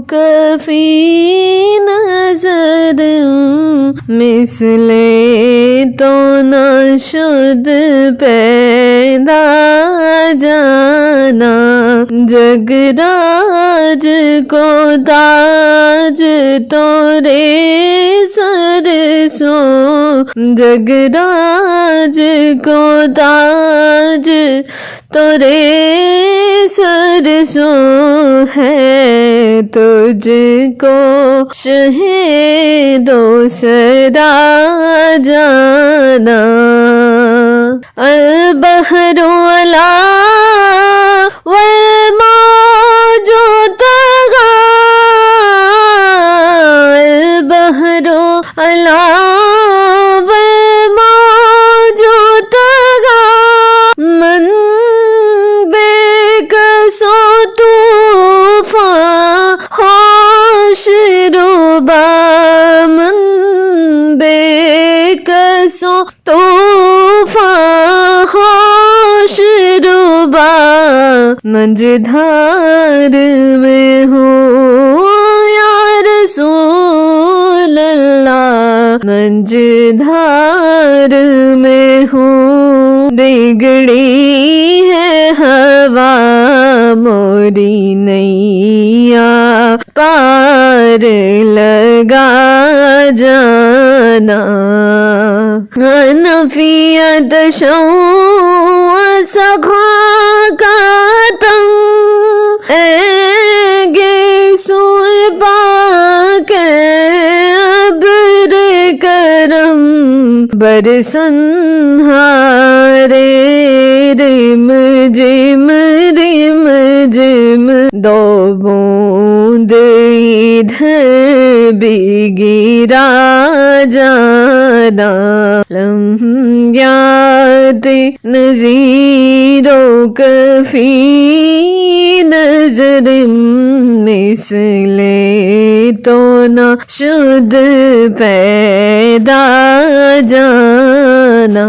کفی نظر مثلے تو نہ شد پیدا جانا جگ راج کو تاج تورے سر سو جگ راج کو تاج تورے سر سو ہے تجھ کو شہید و سرا جانا البحر علا والموج طغی البحر علا والموج طغی من بے کس و طوفان ہوش ربا من بے کس و طوفان ہوش ربا مجدھار میں ہوں یا رسول اللہ مجدھار میں ہوں بگڑی ہے ہوا موری نیا پار لگا جانا نفیت شو سخا کا تم اے گیسوئے پاک ابر کرم برسن ہارے رم جم دو بوند ادھر بھی گرا جانا لمحیات نذیروں کفی نظر مثلے تو نہ شد پیدا جانا